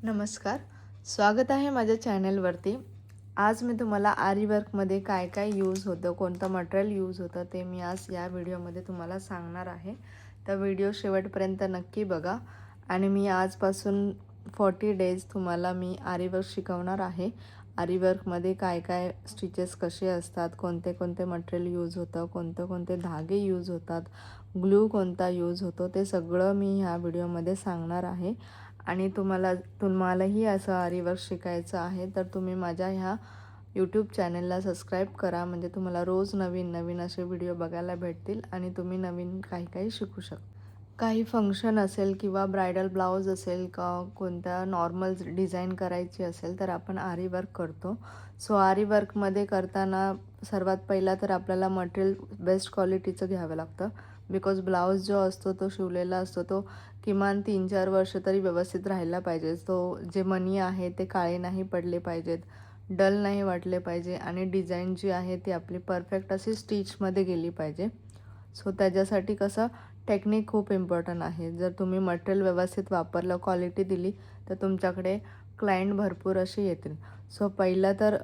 नमस्कार. स्वागत आहे माझ्या चॅनलवरती. आज मी तुम्हाला आरी वर्कमध्ये काय काय यूज होतं, कोणतं मटेरियल यूज होतं ते मी आज या व्हिडिओमध्ये तुम्हाला सांगणार आहे. तर व्हिडिओ शेवटपर्यंत नक्की बघा. आणि मी आजपासून 40 डेज तुम्हाला मी आरी वर्क शिकवणार आहे. आरी वर्कमध्ये काय काय स्टिचेस कसे असतात, कोणते कोणते मटेरियल यूज होतं, कोणते कोणते धागे यूज होतात, ग्लू कोणता यूज होतो, ते सगळं मी ह्या व्हिडिओमध्ये सांगणार आहे. आणि तुम्हालाही असं आरी वर्क शिकायचं आहे तर तुम्ही माझ्या ह्या यूट्यूब चॅनलला सबस्क्राईब करा. म्हणजे तुम्हाला रोज नवीन नवीन असे व्हिडिओ बघायला भेटतील आणि तुम्ही नवीन काही काही शिकू शकता. काही फंक्शन असेल किंवा ब्रायडल ब्लाऊज असेल का कोणत्या नॉर्मल डिझाईन करायची असेल तर आपण आरी वर्क करतो. सो आरी वर्कमध्ये करताना सर्वात पहिला तर आपल्याला मटेरियल बेस्ट क्वालिटीचं घ्यावं लागतं. बिकॉज ब्लाऊज जो असतो तो शिवलेला असतो तो किमान 3-4 वर्ष तरी व्यवस्थित राहायला पाहिजे. तो जे मणी आहे ते काळे नाही पडले पाहिजेत, डल नाही वाटले पाहिजे आणि डिझाईन जी आहे ती आपली परफेक्ट अशी स्टिचमध्ये गेली पाहिजे. सो त्याच्यासाठी कसं टेक्निक खूप इम्पॉर्टंट आहे. जर तुम्ही मटेरियल व्यवस्थित वापरलं, क्वालिटी दिली तर तुमच्याकडे क्लायंट भरपूर असे येतील. सो पहिला तर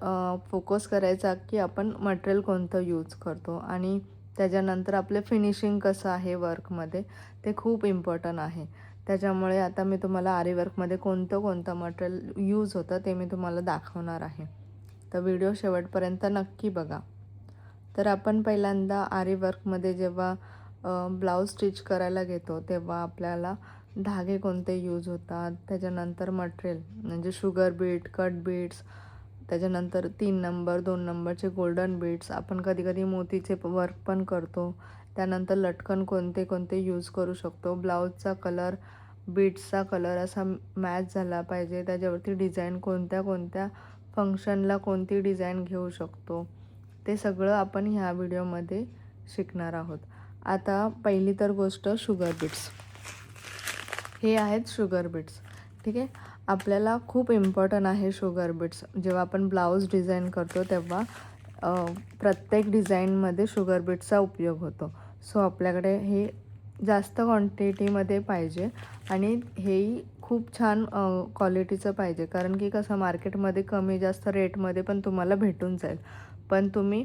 फोकस करायचा की आपण मटेरियल कोणतं यूज करतो आणि त्याच्यानंतर आपलं फिनिशिंग कसं आहे वर्कमध्ये ते खूप इम्पॉर्टंट आहे. त्याच्यामुळे आता मी तुम्हाला आरी वर्कमध्ये कोणतं कोणतं मटेरियल यूज होतं ते मी तुम्हाला दाखवणार आहे. तर व्हिडिओ शेवटपर्यंत नक्की बघा. तर आपण पहिल्यांदा आरी वर्कमध्ये जेव्हा ब्लाऊज स्टिच करायला घेतो तेव्हा आपल्याला धागे कोणते यूज होतात, त्याच्यानंतर मटेरियल म्हणजे शुगर बीट, कट बीट्स, त्याच्यानंतर 3 नंबर 2 नंबरचे गोल्डन बीट्स, आपण कधी कधी मोतीचे वर्क पण करतो. त्यानंतर लटकन कोणते कोणते यूज करू शकतो, ब्लाऊजचा कलर, बीट्सचा कलर असा मॅच झाला पाहिजे, त्याच्यावरती डिझाईन कोणत्या कोणत्या फंक्शनला कोणती डिझाईन घेऊ शकतो, ते सगळं आपण ह्या व्हिडिओमध्ये शिकणार आहोत. आता पहिली तर गोष्ट शुगर बीट्स. हे आहेत शुगर बीट्स. ठीक आहे. आपल्याला खूप इम्पॉर्टंट आहे शुगर बीट्स. जेव्हा आपण ब्लाऊज डिझाईन करतो तेव्हा प्रत्येक डिझाईनमध्ये शुगर बीट्सचा उपयोग होतो. सो आपल्याकडे हे जास्त क्वांटिटीमध्ये पाहिजे आणि हेही खूप छान क्वालिटीचं पाहिजे. कारण की कसं मार्केटमध्ये कमी जास्त रेटमध्ये पण तुम्हाला भेटून जाईल. पण तुम्ही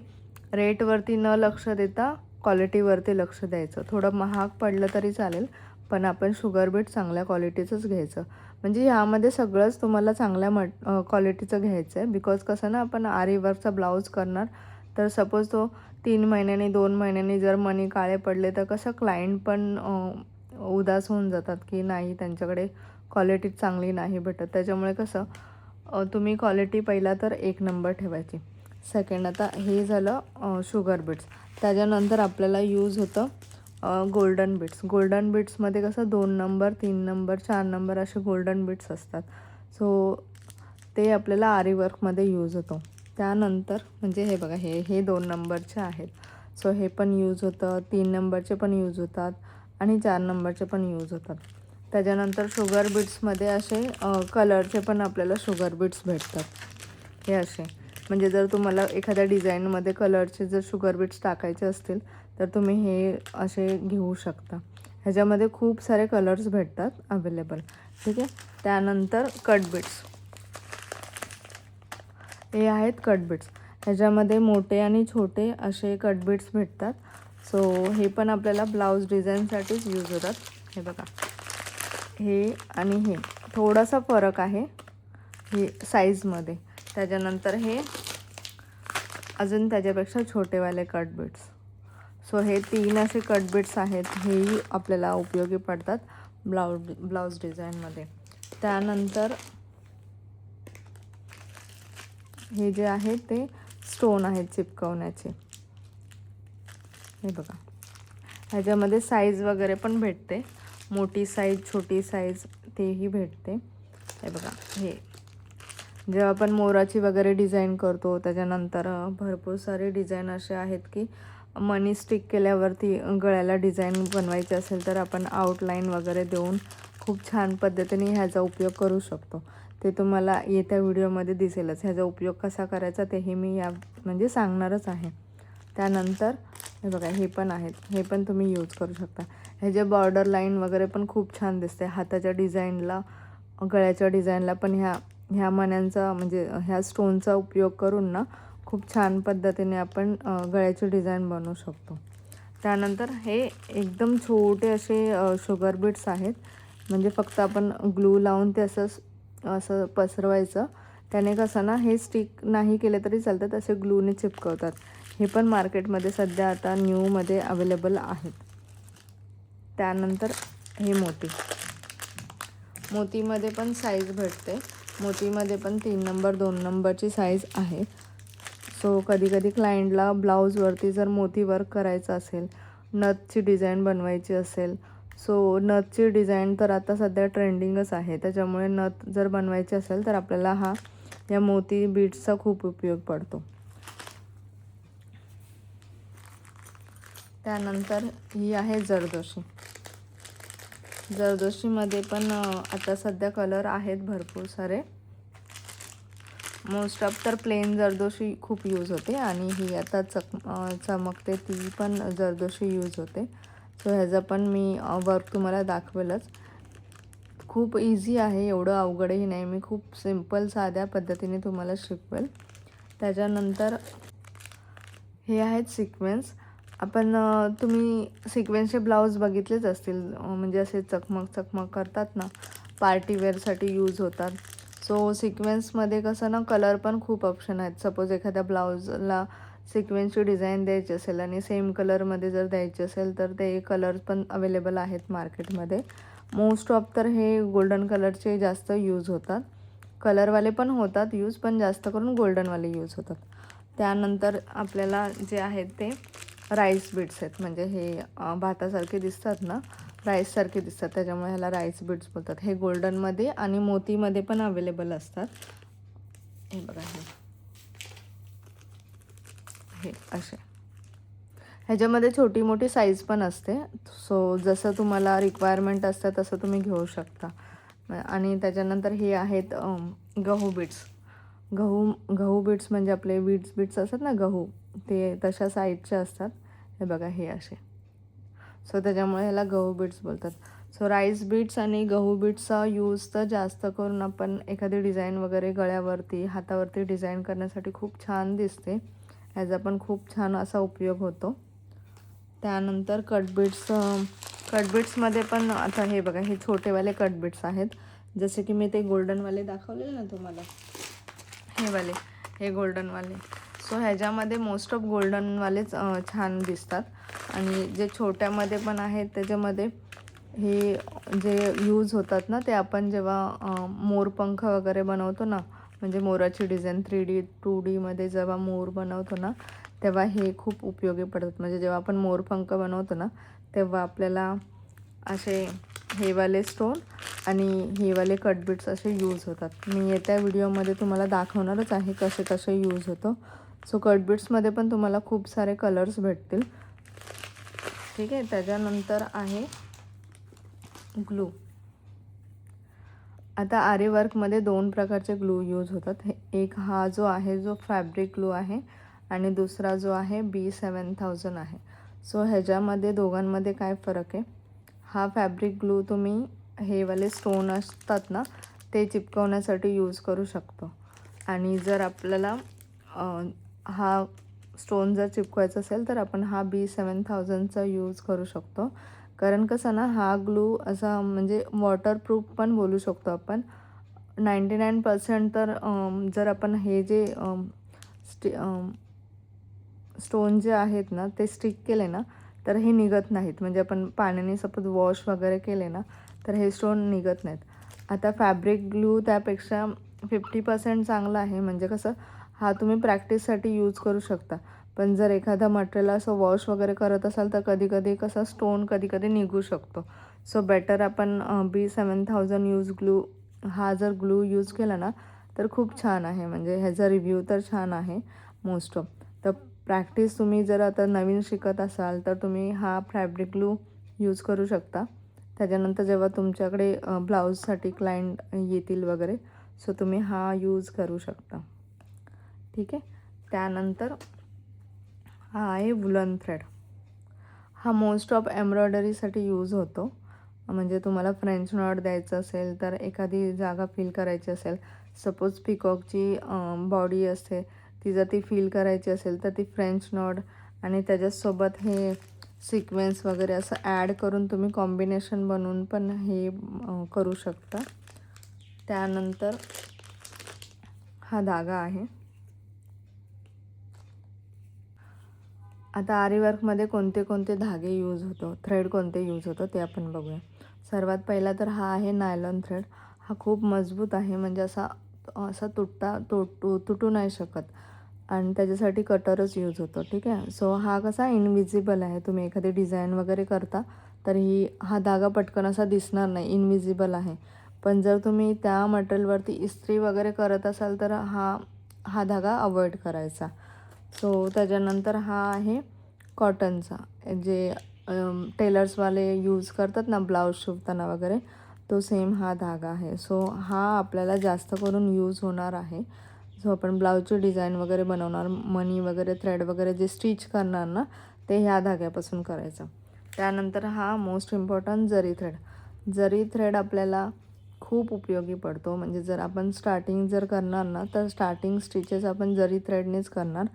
रेटवरती न लक्ष देता क्वालिटीवरती लक्ष द्यायचं. थोडं महाग पडलं तरी चालेल पण आपण शुगर बीट चांगल्या क्वालिटीचंच घ्यायचं. म्हणजे ह्यामध्ये सगळंच तुम्हाला चांगल्या क्वालिटीचं घ्यायचं आहे. बिकॉज कसं ना आपण आरी वर्कचा ब्लाऊज करणार तर सपोज तो 3 महिन्यांनी 2 महिन्यांनी जर मणी काळे पडले तर कसं क्लायंट पण उदास होऊन जातात की नाही त्यांच्याकडे क्वालिटी चांगली नाही भेटत. त्याच्यामुळे कसं तुम्ही क्वालिटी पहिला तर 1 नंबर ठेवायची. सेकंड आता हे झालं शुगर बीट्स. त्याच्यानंतर आपल्याला यूज होतं गोल्डन बीट्स. गोल्डन बीट्समध्ये कसं 2 नंबर 3 नंबर 4 नंबर असे गोल्डन बीट्स असतात. सो ते आपल्याला आरी वर्कमध्ये यूज होतो. त्यानंतर म्हणजे हे बघा हे 2 नंबरचे आहेत. सो हे पण यूज होतं, 3 नंबरचे पण यूज होतात आणि 4 नंबरचे पण यूज होतात. त्याच्यानंतर शुगर बीट्समध्ये असे कलरचे पण आपल्याला शुगर बीट्स भेटतात. हे असे म्हणजे जर तुम्हाला एखाद्या डिझाईनमध्ये कलरचे जर शुगर बीट्स टाकायचे असतील तर तुम्ही हे असे घेऊ शकता. ह्याच्यामध्ये खूप सारे कलर्स भेटतात अवेलेबल. ठीक आहे. त्यानंतर कट बीट्स. हे आहेत कट बीट्स. ह्याच्यामध्ये मोठे आणि छोटे असे कट बीट्स भेटतात. सो हे पण आपल्याला ब्लाऊज डिझाईनसाठीच यूज होतात. हे बघा हे आणि हे थोडासा फरक आहे हे साईजमध्ये. त्याच्यानंतर हे अजून त्याच्यापेक्षा छोटेवाले कट बीट्स. सो हे 3 असे कट बीट्स आहेत. हेही आपल्याला उपयोगी पडतात ब्लाऊज डिझाईनमध्ये. त्यानंतर हे जे आहे ते स्टोन आहेत चिपकवण्याचे. हे बघा ह्याच्यामध्ये साईज वगैरे पण भेटते, मोठी साईज छोटी साईज तेही भेटते. हे बघा हे जेव्हा आपण मोराची वगैरे डिझाईन करतो त्याच्यानंतर भरपूर सारे डिझाईन असे आहेत की मनी स्टिक केल्यावरती गळ्याला डिझाईन बनवायची असेल तर आपण आउटलाईन वगैरे देऊन खूप छान पद्धतीने ह्याचा उपयोग करू शकतो. ते तुम्हाला येत्या व्हिडिओमध्ये दिसेलच. ह्याचा उपयोग कसा करायचा तेही मी म्हणजे सांगणारच आहे. त्यानंतर हे बघा हे पण आहेत. हे पण तुम्ही यूज करू शकता. ह्याचे बॉर्डर लाईन वगैरे पण खूप छान दिसते. हाताच्या डिझाईनला गळ्याच्या डिझाईनला पण ह्या मण्यांचा म्हणजे ह्या स्टोनचा उपयोग करून ना खूप छान पद्धतीने आपण गळ्याची डिझाईन बनवू शकतो. त्यानंतर हे एकदम छोटे असे शुगर बीट्स आहेत. म्हणजे फक्त आपण ग्लू लावून ते असं पसरवायचं. त्याने कसं ना हे स्टिक नाही केले तरी चालतात, असे ग्लूने चिपकवतात. हे पण मार्केटमध्ये सध्या आता न्यूमध्ये अवेलेबल आहेत. त्यानंतर हे मोतीमध्ये पण साईज भेटते. मोतीमध्ये पण 3 नंबर 2 नंबरची साईज आहे. सो कधी क्लायंटला ब्लाऊजवरती जर मोती वर्क करायचं असेल, नथची डिझाईन बनवायची असेल, सो नथची डिझाईन तर आता सध्या ट्रेंडिंगच आहे. त्याच्यामुळे नथ जर बनवायची असेल तर आपल्याला या मोती बीड्सचा खूप उपयोग पडतो. त्यानंतर ही आहे जरदोशीमध्ये पण आता सध्या कलर आहेत भरपूर सारे. मोस्ट ऑफ तर प्लेन जरदोशी खूप यूज होते आणि ही आता चमकते ती पण जरदोशी यूज होते. सो ह्याचं पण मी वर्क तुम्हाला दाखवेलच. खूप इझी आहे, एवढं अवघडही नाही. मी खूप सिंपल साध्या पद्धतीने तुम्हाला शिकवेल. त्याच्यानंतर हे आहेत सिक्वेन्स. तुम्ही सिक्वेन्सचे ब्लाऊज बघितलेच असतील, म्हणजे असे चकमक करतात ना, पार्टीवेअरसाठी यूज होतात. सो सिक्वेन्समध्ये कसं ना कलर पण खूप ऑप्शन आहेत. सपोज एखाद्या ब्लाऊजला सिक्वेन्सची डिझाईन द्यायची असेल आणि सेम कलरमध्ये जर द्यायची असेल तर ते कलर पण अवेलेबल आहेत मार्केटमध्ये. मोस्ट ऑफ तर हे गोल्डन कलरचे जास्त यूज होतात. कलरवाले पण होतात यूज, पण जास्त करून गोल्डनवाले यूज होतात. त्यानंतर आपल्याला जे आहेत ते राईस बीड्स आहेत. म्हणजे हे भातासारखे दिसतात ना, राईससारखे दिसतात, त्याच्यामुळे ह्याला राईस बीड्स बोलतात. हे गोल्डनमध्ये आणि मोतीमध्ये पण अवेलेबल असतात. हे बघा, हे असे ह्याच्यामध्ये छोटी मोठी साईज पण असते. सो जसं तुम्हाला रिक्वायरमेंट असतं तसं तुम्ही घेऊ शकता. आणि त्याच्यानंतर हे आहेत गहू बीड्स. गहू बीड्स म्हणजे आपले बीड्स असतात ना गहू, ते तशा साईजचे असतात. हे बघा, हे असे. सो त्याच्यामुळे ह्याला गहू बीड्स बोलतात. सो राईस बीड्स आणि गहू बीड्सचा यूज तर जास्त करून आपण एखादी डिझाईन वगैरे गळ्यावरती हातावरती डिझाईन करण्यासाठी खूप छान दिसते. ह्याचा पण खूप छान असा उपयोग होतो. त्यानंतर कटबीड्समध्ये पण आता हे बघा, हे छोटेवाले कटबीड्स आहेत. जसे की मी ते गोल्डनवाले दाखवलेले ना तुम्हाला, हे गोल्डनवाले. सो ह्याच्यामध्ये मोस्ट ऑफ गोल्डनवालेच छान दिसतात. आणि जे छोट्यामध्ये पण आहेत त्याच्यामध्ये हे जे यूज होतात ना, ते आपण जेव्हा मोरपंख वगैरे बनवतो ना, म्हणजे मोराची डिझाईन 3D 2Dमध्ये जेव्हा मोर बनवतो ना, तेव्हा हे खूप उपयोगी पडतात. म्हणजे जेव्हा आपण मोरपंख बनवतो ना, तेव्हा आपल्याला असे हेवाले स्टोन आणि हेवाले कटबीड्स असे यूज होतात. मी येत्या व्हिडिओमध्ये तुम्हाला दाखवणारच आहे कसे यूज होतो. सो कटबीड्समध्ये पण तुम्हाला खूप सारे कलर्स भेटतील. ठीक आहे. त्याच्यानंतर आहे ग्लू. आता आरी वर्कमध्ये 2 प्रकारचे ग्लू यूज होतात. एक हा जो आहे जो फॅब्रिक ग्लू आहे आणि दुसरा जो आहे B7000 आहे. सो ह्याच्यामध्ये दोघांमध्ये काय फरक आहे? हा फॅब्रिक ग्लू तुम्ही हेवाले स्टोन असतात ना, ते चिपकवण्यासाठी यूज करू शकतो. आणि जर आपल्याला हा स्टोन जर चिपकवायचा असेल तर आपण हा B7000चा यूज करू शकतो. कारण कसं ना, हा ग्लू असा म्हणजे वॉटरप्रूफ पण बोलू शकतो आपण. 99% तर जर आपण हे जे स्टोन जे आहेत ना ते स्टिक केले ना तर हे निघत नाहीत. म्हणजे आपण पाण्याने सपोज वॉश वगैरे केले ना तर हे स्टोन निघत नाहीत. आता फॅब्रिक ग्लू त्यापेक्षा 50% चांगला आहे. म्हणजे कसं, हा तुम्ही प्रॅक्टिससाठी यूज करू शकता. पण जर एखादा मटेरियल असं वॉश वगैरे करत असाल तर कधी कसं स्टोन कधी निघू शकतो. सो बेटर आपण B7000 हा जर ग्लू यूज केला ना तर खूप छान आहे. म्हणजे ह्याचा रिव्ह्यू तर छान आहे मोस्ट ऑफ. तर प्रॅक्टिस तुम्ही जर आता नवीन शिकत असाल तर तुम्ही हा फॅब्रिक ग्लू यूज करू शकता. त्याच्यानंतर जेव्हा तुमच्याकडे ब्लाऊजसाठी क्लायंट येतील वगैरे, सो तुम्ही हा यूज करू शकता. ठीक आहे. त्यानंतर हा आहे वुलन थ्रेड. हा मोस्ट ऑफ एम्ब्रॉयडरीसाठी यूज होतो. म्हणजे तुम्हाला फ्रेंच नॉट द्यायचं असेल तर एखादी जागा फिल करायची असेल, सपोज पिकॉकची बॉडी असते ती जर ती फिल करायची असेल तर ती फ्रेंच नॉट आणि त्याच्यासोबत हे सिक्वेन्स वगैरे असं ॲड करून तुम्ही कॉम्बिनेशन बनवून पण हे करू शकता. त्यानंतर हा धागा आहे. आता आरी वर्कमध्ये कोणते कोणते धागे यूज होतो, थ्रेड कोणते यूज होतं ते आपण बघूया. सर्वात पहिला तर हा आहे नायलॉन थ्रेड. हा खूप मजबूत आहे, म्हणजे असा असा तुटू नाही शकत आणि त्याच्यासाठी कटरच यूज होतो. ठीक आहे. सो हा कसा इनविजिबल आहे. तुम्ही एखादी डिझाईन वगैरे करता तर हा धागा पटकन असा दिसणार नाही, इनविजिबल आहे. पण जर तुम्ही त्या मटेरियलवरती इस्त्री वगैरे करत असाल तर हा धागा अवॉइड करायचा. सो त्याच्यानंतर हा आहे कॉटनचा, जे टेलर्सवाले यूज करतात ना ब्लाऊज शिवताना वगैरे, तो सेम हा धागा आहे. सो हा आपल्याला जास्त करून यूज होणार आहे. सो आपण ब्लाऊजची डिझाईन वगैरे बनवणार, मणी वगैरे थ्रेड वगैरे जे स्टिच करणार ना, ते ह्या धाग्यापासून करायचं. त्यानंतर हा मोस्ट इम्पॉर्टंट जरी थ्रेड. जरी थ्रेड आपल्याला खूप उपयोगी पडतो. म्हणजे जर आपण स्टार्टिंग जर करणार ना, तर स्टार्टिंग स्टिचेस आपण जरी थ्रेडनेच करणार.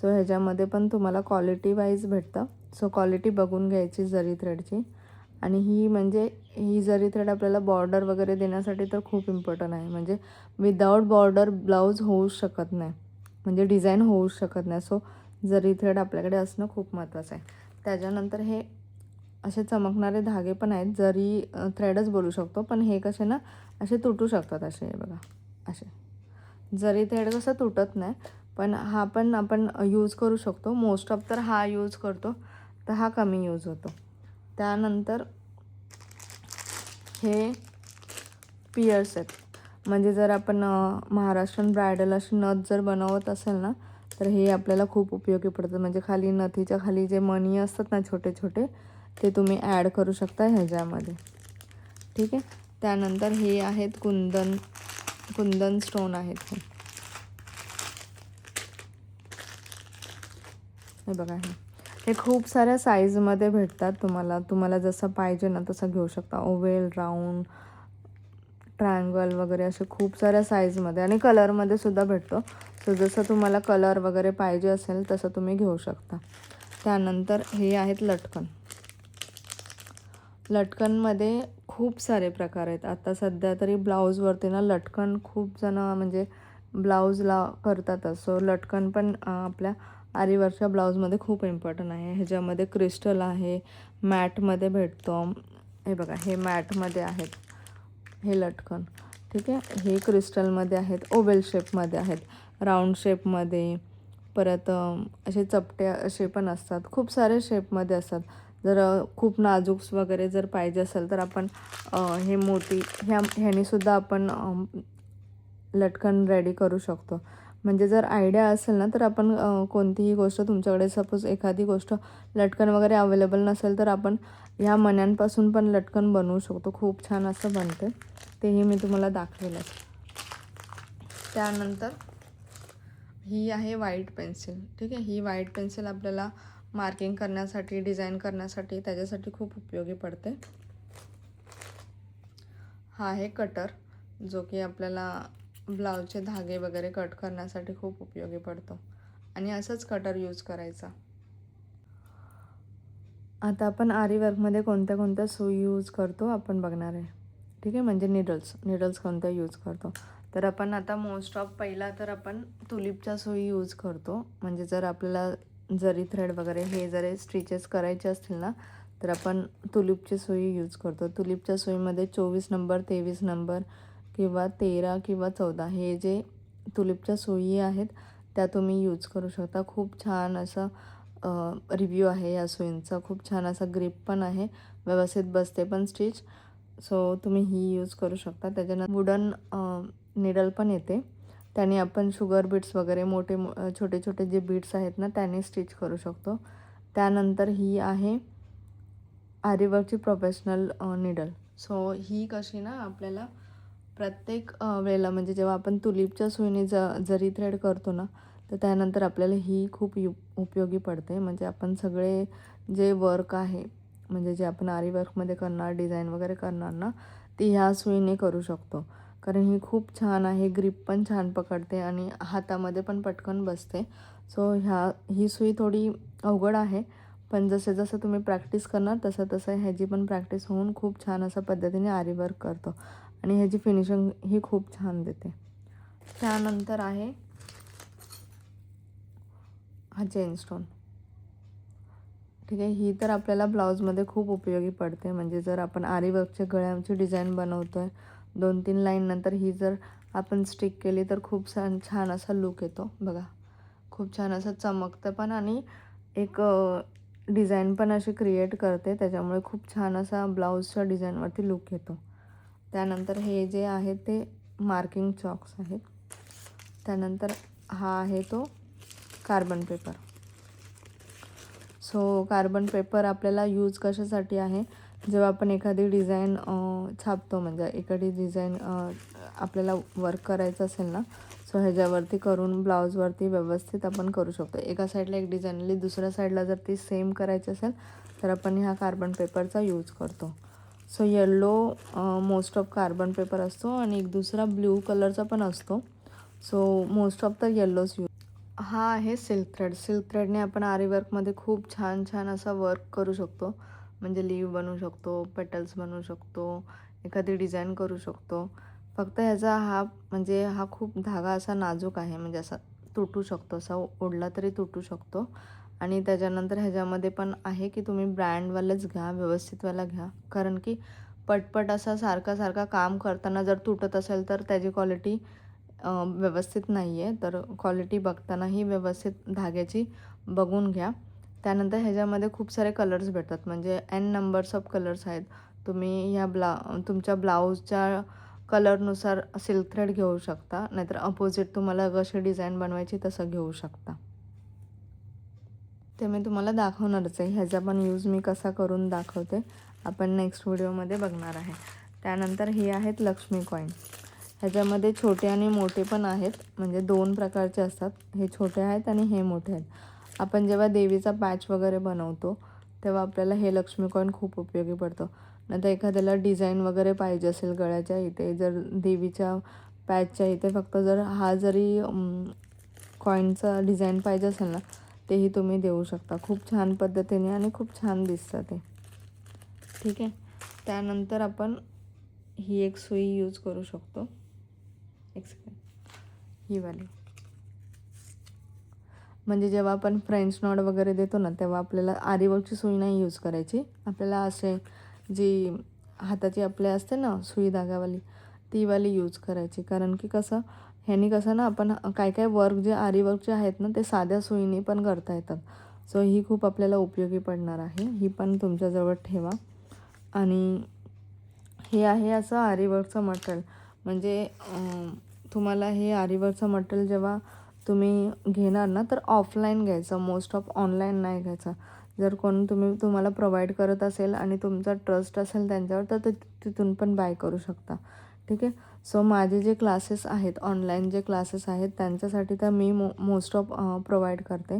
सो ह्याच्यामध्ये पण तुम्हाला क्वालिटी वाईज भेटतं. सो क्वालिटी बघून घ्यायची जरी थ्रेडची. आणि ही जरी थ्रेड आपल्याला बॉर्डर वगैरे देण्यासाठी तर खूप इम्पॉर्टंट आहे. म्हणजे विदाऊट बॉर्डर ब्लाऊज होऊच शकत नाही, म्हणजे डिझाईन होऊच शकत नाही. सो जरी थ्रेड आपल्याकडे असणं खूप महत्त्वाचं आहे. त्याच्यानंतर हे असे चमकणारे धागे पण आहेत, जरी थ्रेडच बोलू शकतो, पण हे कसे ना असे तुटू शकतात. असे बघा, असे जरी थ्रेड कसं तुटत नाही, पण हा पण आपण यूज करू शकतो. मोस्ट ऑफ तर हा यूज करतो, तर हा कमी यूज होतो. त्यानंतर हे पियर्स आहेत. म्हणजे जर आपण महाराष्ट्रीयन ब्रायडल अशी नथ जर बनवत असेल ना, तर हे आपल्याला खूप उपयोगी पडतं. म्हणजे खाली नथीच्या खाली जे मणी असतात ना छोटे छोटे, ते तुम्ही ॲड करू शकता ह्याच्यामध्ये. ठीक आहे. त्यानंतर हे आहेत कुंदन स्टोन आहेत. हे बघा, हे खूप साऱ्या साईजमध्ये भेटतात. तुम्हाला जसं पाहिजे ना तसं घेऊ शकता. ओवेल, राऊंड, ट्रायंगल वगैरे असे खूप साऱ्या साईजमध्ये आणि कलरमध्ये सुद्धा भेटतो. सो जसं तुम्हाला कलर वगैरे पाहिजे असेल तसं तुम्ही घेऊ शकता. त्यानंतर हे आहेत लटकन. लटकनमध्ये खूप सारे प्रकार आहेत. आता सध्या तरी ब्लाऊजवरती ना लटकन खूप जण म्हणजे ब्लाऊजला करतातच. सो लटकन पण आपल्या आरीवर्कच्या ब्लाऊजमध्ये खूप इम्पॉर्टंट आहे. ह्याच्यामध्ये क्रिस्टल आहे, मॅटमध्ये भेटतो. हे बघा, हे मॅटमध्ये आहेत हे लटकन. ठीक आहे. हे क्रिस्टलमध्ये आहेत, ओवेल शेपमध्ये आहेत, राऊंड शेपमध्ये, परत असे चपटे असे पण असतात. खूप सारे शेपमध्ये असतात. जर खूप नाजूक वगैरे जर पाहिजे असेल तर आपण हे मोठी ह्यानीसुद्धा आपण लटकन रेडी करू शकतो. म्हणजे जर आयडिया असेल ना तर आपण कोणतीही गोष्ट तुमच्याकडे सपोज एखादी गोष्ट लटकन वगैरे अवेलेबल नसेल तर आपण ह्या मण्यांपासून पण लटकन बनवू शकतो. खूप छान असं बनते, तेही मी तुम्हाला दाखवेल. त्यानंतर ही आहे व्हाईट पेन्सिल. ठीक आहे. ही व्हाईट पेन्सिल आपल्याला मार्किंग करण्यासाठी, डिझाईन करण्यासाठी, त्याच्यासाठी खूप उपयोगी पडते. हा आहे कटर, जो की आपल्याला ब्लाऊजचे धागे वगैरे कट करण्यासाठी खूप उपयोगी पडतो आणि असंच कटर यूज करायचा. आता आपण आरी वर्कमध्ये कोणत्या कोणत्या सुई यूज करतो आपण बघणार आहे. ठीक आहे. म्हणजे निडल्स कोणत्या यूज करतो. तर आपण आता मोस्ट ऑफ पहिला तर आपण तुलिपच्या सुई यूज करतो. म्हणजे जर आपल्याला जरी थ्रेड वगैरे हे जरी स्टिचेस करायचे असतील ना, तर आपण तुलिपची सुई यूज करतो. तुलिपच्या सुईमध्ये 24 नंबर, 23 नंबर किंवा 13 किंवा 14 हे जे तुलिपच्या सुई आहेत त्या तुम्ही यूज करू शकता. खूप छान असं रिव्ह्यू आहे या सुईंचा. खूप छान असा ग्रिप पण आहे, व्यवस्थित बसते पण स्टिच. सो तुम्ही ही यूज करू शकता. त्याच्यानंतर वुडन निडल पण येते, त्याने आपण शुगर बीट्स वगैरे छोटे छोटे जे बीट्स आहेत ना त्याने स्टिच करू शकतो. त्यानंतर ही आहे आरीवर्कची प्रोफेशनल निडल. सो ही कशी ना आपल्याला प्रत्येक वेळेला म्हणजे जेव्हा आपण तुलिपच्या सुईने जरी थ्रेड करतो ना, तर त्यानंतर आपल्याला ही खूप उपयोगी पडते. म्हणजे आपण सगळे जे वर्क आहे म्हणजे जे आपण आरी वर्कमध्ये करणार, डिझाईन वगैरे करणार ना, ती ह्या सुईने करू शकतो. कारण ही खूप छान आहे, ग्रिप पण छान पकडते आणि हातामध्ये पण पटकन बसते. सो ही सुई थोडी अवघड आहे, पण जसं जसं तुम्ही प्रॅक्टिस करणार तसं तसं ह्याची पण प्रॅक्टिस होऊन खूप छान अशा पद्धतीने आरी वर्क करतो आणि ह्याची फिनिशिंग ही खूप छान देते. त्यानंतर आहे हा चेन स्टोन. ठीक आहे, ही तर आपल्याला ब्लाऊजमध्ये खूप उपयोगी पडते. म्हणजे जर आपण आरी वर्कच्या गळ्याची डिझाईन बनवतो आहे, 2-3 लाईननंतर ही जर आपण स्टिक केली तर खूप छान असा लूक येतो बघा. खूप छान असं चमकतं पण आणि एक डिझाईन पण अशी क्रिएट करते, त्याच्यामुळे खूप छान असा ब्लाऊजच्या डिझाईनवरती लूक येतो. त्यानंतर हे जे आहे ते मार्किंग चॉक्स आहेत. त्यानंतर हा आहे तो carbon paper. So carbon paper आपल्याला यूज कशासाठी आहे, जेव्हा आपण एखादी डिझाईन छापतो, म्हणजे एखादी डिझाईन आपल्याला वर्क करायचं असेल ना, सो ह्याच्यावरती करून ब्लाऊजवरती व्यवस्थित आपण करू शकतो. एका साईडला एक डिझाईन आली, दुसऱ्या साईडला जर ती सेम करायची असेल तर आपण ह्या कार्बन पेपरचा यूज करतो. So yellow most of carbon paper असतो आणि एक दुसरा ब्ल्यू कलरचा पण असतो. So most of the yellows use. हा आहे सिल्क थ्रेड. सिल्क थ्रेडने आपण आरी वर्कमध्ये खूप छान छान असा वर्क करू शकतो. म्हणजे लीव बनवू शकतो, पेटल्स बनवू शकतो, एखादी डिझाईन करू शकतो. फक्त ह्याचा हा खूप धागा असा नाजूक आहे, म्हणजे असा तुटू शकतो, असा ओढला तरी तुटू शकतो. आणि त्याच्यानंतर ह्याच्यामध्ये पण आहे की तुम्ही ब्रँडवालाच घ्या, व्यवस्थितवाला घ्या. कारण की पटपट असा सारखा काम करताना जर तुटत असेल तर त्याची क्वालिटी व्यवस्थित नाही आहे. तर क्वालिटी बघतानाही व्यवस्थित धाग्याची बघून घ्या. त्यानंतर ह्याच्यामध्ये खूप सारे कलर्स भेटतात, म्हणजे n नंबर्स ऑफ कलर्स आहेत. तुम्ही तुमच्या ब्लाऊजच्या कलरनुसार सिल्क थ्रेड घेऊ शकता, नाहीतर अपोजिट तुम्हाला कशी डिझाईन बनवायची तसं घेऊ शकता. ते मी तुम्हाला दाखवणारच आहे. ह्याचा पण यूज मी कसा करून दाखवते आपण नेक्स्ट व्हिडिओमध्ये बघणार आहे. त्यानंतर हे आहेत लक्ष्मी कॉईन. ह्याच्यामध्ये छोटे आणि मोठे पण आहेत, म्हणजे 2 प्रकारचे असतात. हे छोटे आहेत आणि हे मोठे आहेत. आपण जेव्हा देवीचा पॅच वगैरे बनवतो तेव्हा आपल्याला हे लक्ष्मी कॉईन खूप उपयोगी पडतं. नाहीतर एखाद्याला डिझाईन वगैरे पाहिजे असेल गळ्याच्या इथे, जर देवीच्या पॅचच्या इथे फक्त जरी कॉईनचा डिझाईन पाहिजे असेल ना, तेही तुम्ही देऊ शकता. खूप छान पद्धतीने आणि खूप छान दिसतं ते. ठीक आहे. त्यानंतर आपण ही एक सुई यूज करू शकतो. एक सेकंड, ही वाली. म्हणजे जेव्हा आपण फ्रेंच नॉट वगैरे देतो ना, तेव्हा आपल्याला आरी वर्कची सुई नाही यूज करायची. आपल्याला असे जी हाताची आपल्या असते ना सुई धागावाली, ती वाली यूज करायची. कारण की ह्यानी ना आपण काय वर्क जे आरी वर्कचे आहेत ना, ते साध्या सुईने पण करता येतात. सो ही खूप आपल्याला उपयोगी पडणार आहे. ही पण तुमच्याजवळ ठेवा. आणि हे आहे असं आरी वर्कचं मटेरियल. म्हणजे तुम्हाला हे आरी वर्कचं मटेरियल जेव्हा तुम्ही घेणार ना, तर ऑफलाईन घ्यायचं, मोस्ट ऑफ ऑनलाईन नाही घ्यायचं. जर कोण तुम्हाला प्रोव्हाइड करत असेल आणि तुमचा ट्रस्ट असेल त्यांच्यावर, तर तिथून पण बाय करू शकता. ठीक आहे. सो माझे जे क्लासेस आहेत, ऑनलाईन जे क्लासेस आहेत, त्यांच्यासाठी तर मी मोस्ट ऑफ प्रोव्हाइड करते.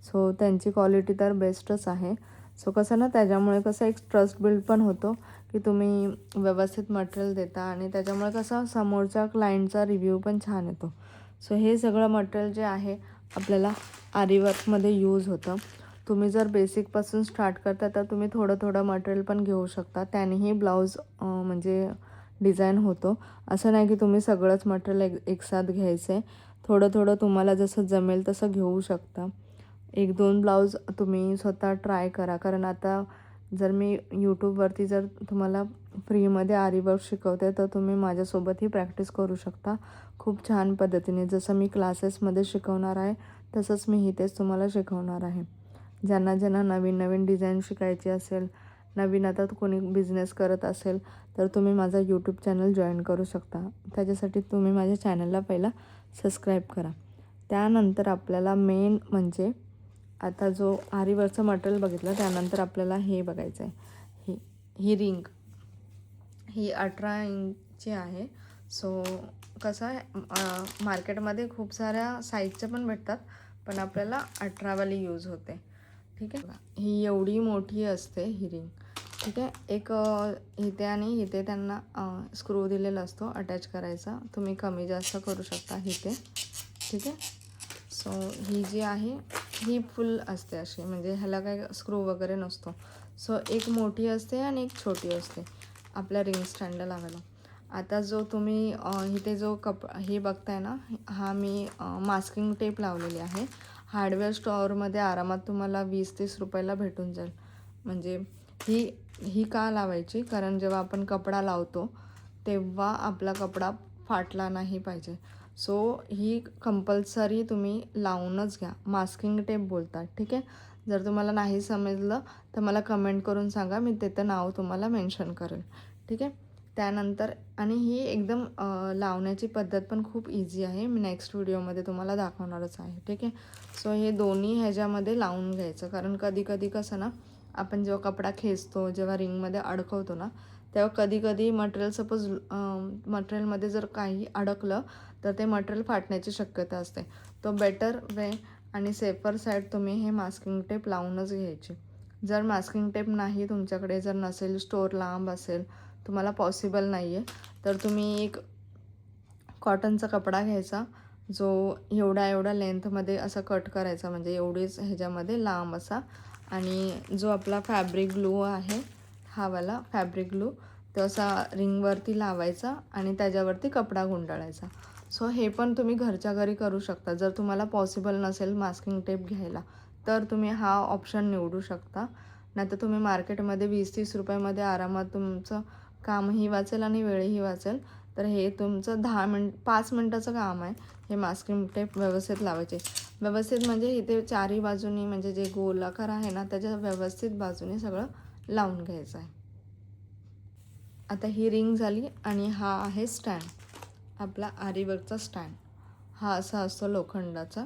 सो त्यांची क्वालिटी तर बेस्टच आहे. सो ना त्याच्यामुळे एक ट्रस्ट बिल्ड पण होतो की तुम्ही व्यवस्थित मटेरियल देता आणि त्याच्यामुळे समोरच्या क्लायंटचा रिव्ह्यू पण छान येतो. सो हे सगळं मटेरियल जे आहे आपल्याला आरी वर्कमध्ये यूज होतं. तुम्ही जर बेसिकपासून स्टार्ट करता तर तुम्ही थोडं मटेरियल पण घेऊ शकता. त्यानेही ब्लाऊज म्हणजे डिझाईन होतो. असं नाही की तुम्ही सगळंच मटेरियल एकसाथ घ्यायचं आहे. थोडं तुम्हाला जसं जमेल तसं घेऊ शकता. 1-2 ब्लाऊज तुम्ही स्वतः ट्राय करा. कारण आता जर मी यूट्यूबवरती जर तुम्हाला फ्रीमध्ये आरी वर्क शिकवते, तर तुम्ही माझ्यासोबतही प्रॅक्टिस करू शकता खूप छान पद्धतीने. जसं मी क्लासेसमध्ये शिकवणार आहे तसंच मी इथेच तुम्हाला शिकवणार आहे. ज्यांना नवीन डिझाईन शिकायची असेल, नवीन आता कोणी बिझनेस करत असेल, तर तुम्ही माझा यूट्यूब चॅनल जॉईन करू शकता. त्याच्यासाठी तुम्ही माझ्या चॅनलला पहिला सबस्क्राईब करा. त्यानंतर आपल्याला मेन म्हणजे आता जो आरी वर्कचं मटेरियल बघितलं, त्यानंतर आपल्याला हे बघायचं आहे. ही रिंग ही 18 इंचची आहे. सो मार्केटमध्ये खूप साऱ्या साईजच्या पण भेटतात, पण आपल्याला 18 वाली यूज होते. ठीक आहे. ही एवढी मोठी असते ही रिंग. ठीक आहे. एक इथे आणि इथे त्यांना स्क्रू दिलेला असतो अटॅच करायचा. तुम्ही कमी जास्त करू शकता इथे. ठीक आहे. सो ही जी आहे ही फुल असते अशी, म्हणजे ह्याला काही स्क्रू वगैरे नसतो. सो एक मोठी असते आणि एक छोटी असते आपल्या रिंग स्टँडला लावायला. आता जो तुम्ही इथे जो हे बघताय ना, हा मी मास्किंग टेप लावलेली आहे. हार्डवेअर स्टोअरमध्ये आरामात तुम्हाला 20-30 रुपयाला भेटून जाईल. म्हणजे ही का लावायची, कारण जेव्हा आपण कपडा लावतो तेव्हा आपला कपडा फाटला नाही पाहिजे. सो ही कंपल्सरी तुम्ही लावूनच घ्या. मास्किंग टेप बोलतात. ठीक आहे. जर तुम्हाला नाही समजलं तर मला कमेंट करून सांगा, मी तिथं नाव तुम्हाला मेन्शन करेल. ठीक आहे. त्यानंतर आणि ही एकदम लावण्याची पद्धत पण खूप इझी आहे. मी नेक्स्ट व्हिडिओमध्ये तुम्हाला दाखवणारच आहे. ठीक आहे. सो हे दोन्ही ह्याच्यामध्ये लावून घ्यायचं, कारण कधी कधी कसं ना, आपण जेव्हा कपडा खेचतो, जेव्हा रिंगमध्ये अडकवतो ना, तेव्हा कधी कधी मटेरियल सपोज मटेरियलमध्ये जर काही अडकलं तर ते मटेरियल फाटण्याची शक्यता असते. तो बेटर वे आणि सेफर साईड तुम्ही हे मास्किंग टेप लावूनच घ्यायची. जर मास्किंग टेप नाही तुमच्याकडे, जर नसेल, स्टोअर लांब असेल, तुम्हाला पॉसिबल नाही आहे, तर तुम्ही एक कॉटनचा कपडा घ्यायचा, जो एवढ्या लेंथमध्ये असा कट करायचा, म्हणजे एवढीच ह्याच्यामध्ये लांब असा. आणि जो आपला फॅब्रिक ग्लू आहे, हा वाला फॅब्रिक ग्लू, तो असा रिंगवरती लावायचा आणि त्याच्यावरती कपडा गुंडाळायचा. सो हे पण तुम्ही घरच्या घरी करू शकता. जर तुम्हाला पॉसिबल नसेल मास्किंग टेप घ्यायला, तर तुम्ही हा ऑप्शन निवडू शकता. नाहीतर तुम्ही मार्केटमध्ये 20-30 रुपयामध्ये आरामात तुमचं कामही वाचेल आणि वेळही वाचेल. तर हे तुमचं 5 मिनटाचं काम आहे. हे मास्किंग टेप व्यवस्थित लावायचे. व्यवस्थित म्हणजे इथे चारही बाजूनी, म्हणजे जे गोलाकार आहे ना, त्याच्या व्यवस्थित बाजूने सगळं लावून घ्यायचं आहे. आता ही रिंग झाली आणि हा आहे स्टँड, आपला आरीवर्कचा स्टँड. हा असा असतो लोखंडाचा.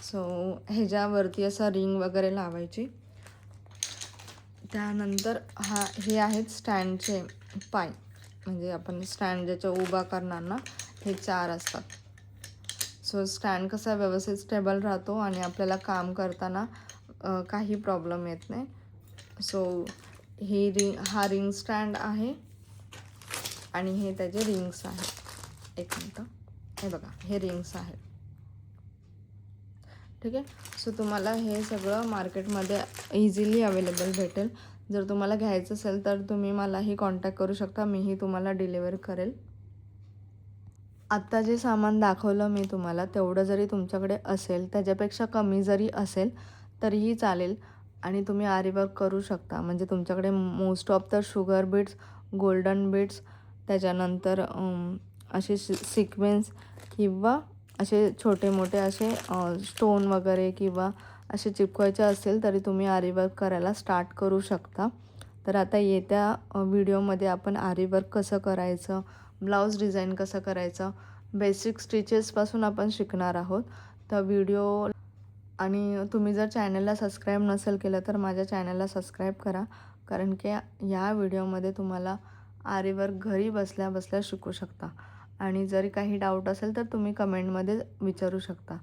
सो ह्याच्यावरती असा रिंग वगैरे लावायची. त्यानंतर हे आहेत स्टँडचे पाय, म्हणजे आपण स्टँड ज्याच्या उभा करणार ना, हे 4 असतात. सो स्टँड कसा व्यवस्थित स्टेबल राहतो आणि आपल्याला काम करताना काही प्रॉब्लेम येत नाही. सो हा रिंग स्टँड आहे आणि हे त्याचे रिंग्स आहेत. एक मिनटं, हे बघा, हे रिंग्स आहेत. ठीक आहे. सो तुम्हाला हे सगळं मार्केटमध्ये इझिली अवेलेबल भेटेल. जर तुम्हाला घ्यायचं असेल तर तुम्ही मलाही कॉन्टॅक्ट करू शकता, मीही तुम्हाला डिलिव्हर करेल. आत्ता जे सामान दाखवलं मी तुम्हाला, तेवढं जरी तुमच्याकडे असेल, त्याच्यापेक्षा कमी जरी असेल तरीही चालेल आणि तुम्ही आरीवर्क करू शकता. म्हणजे तुमच्याकडे most of the sugar beads, golden beads, त्याच्यानंतर असे सिक्वेन्स किंवा असे छोटे मोठे असे स्टोन वगैरे किंवा असे चिपकवायचे असेल तरी तुम्ही आरीवर्क करायला स्टार्ट करू शकता. तर आता येत्या व्हिडिओमध्ये आपण आरीवर्क कसं करायचं, ब्लाऊज डिझाईन कसं करायचं, बेसिक स्टिचेसपासून आपण शिकणार आहोत. तर व्हिडिओ, आणि तुम्ही जर चॅनलला सबस्क्राईब नसेल केलं तर माझ्या चॅनलला सबस्क्राईब करा, कारण की या व्हिडिओमध्ये तुम्हाला आरीवर्क घरी बसल्या बसल्या शिकू शकता. आणि जरी काही डाऊट असेल तर तुम्ही कमेंटमध्ये विचारू शकता.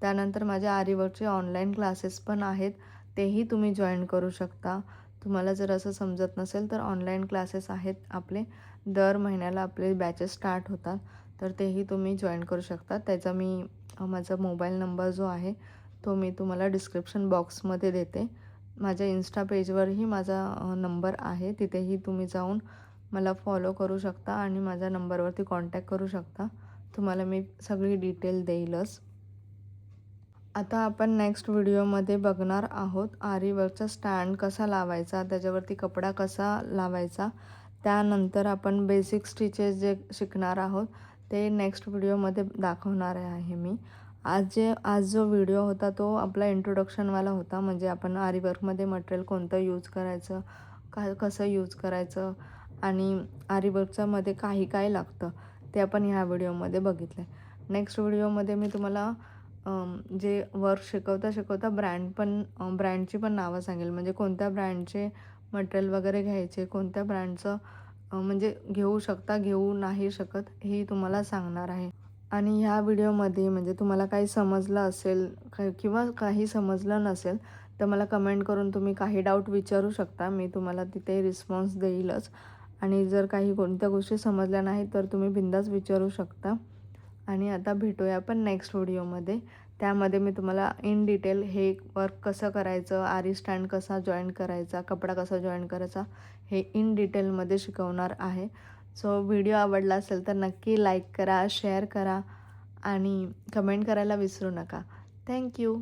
त्यानंतर माझ्या आरीवर्कचे ऑनलाईन क्लासेस पण आहेत, तेही तुम्ही जॉईन करू शकता. तुम्हाला जर असं समजत नसेल तर ऑनलाईन क्लासेस आहेत आपले, दर महिन्याला आपले बॅचेस स्टार्ट होतात, तर तेही तुम्ही जॉईन करू शकता. त्याचा माझा मोबाईल नंबर जो आहे तो मी तुम्हाला डिस्क्रिप्शन बॉक्समध्ये देते. माझ्या इन्स्टा पेजवरही माझा नंबर आहे, तिथेही तुम्ही जाऊन मला फॉलो करू शकता आणि माझ्या नंबरवरती कॉन्टॅक्ट करू शकता. तुम्हाला मी सगळी डिटेल देईलच. आता आपण नेक्स्ट व्हिडिओमध्ये बघणार आहोत आरीवर्कचा स्टँड कसा लावायचा, त्याच्यावरती कपडा कसा लावायचा. त्यानंतर आपण बेसिक स्टिचेस जे शिकणार आहोत ते नेक्स्ट व्हिडिओमध्ये दाखवणार आहे मी. आज जो व्हिडिओ होता तो आपला इंट्रोडक्शनवाला होता, म्हणजे आपण आरीवर्कमध्ये मटेरियल कोणतं यूज करायचं, कसं यूज करायचं आणि आरीवर्कच्यामध्ये काय लागतं ते आपण ह्या व्हिडिओमध्ये बघितलं आहे. नेक्स्ट व्हिडिओमध्ये मी तुम्हाला जे वर्क शिकवता ब्रँडची पण नावं सांगेल, म्हणजे कोणत्या ब्रँडचे मटेरियल वगैरे घ्यायचे, कोणत्या ब्रँडचं म्हणजे घेऊ शकता, घेऊ नाही शकत, हे तुम्हाला सांगणार आहे. आणि ह्या व्हिडिओमध्ये म्हणजे तुम्हाला काही समजलं असेल किंवा काही समजलं नसेल तर मला कमेंट करून तुम्ही काही डाऊट विचारू शकता. मी तुम्हाला तिथे रिस्पॉन्स देईलच. आणि जर काही कोणत्या गोष्टी समजल्या नाहीत तर तुम्ही बिनधास्त विचारू शकता. आणि आता भेटूया आपण नेक्स्ट व्हिडिओमध्ये. त्यामध्ये मी तुम्हाला इन डिटेल हे वर्क कसं करायचं, आरी स्टँड कसा जॉईन करायचा, कपडा कसा जॉईन करायचा, हे इन डिटेलमध्ये शिकवणार आहे. सो व्हिडिओ आवडला असेल तर नक्की लाईक करा, शेअर करा आणि कमेंट करायला विसरू नका. थँक्यू.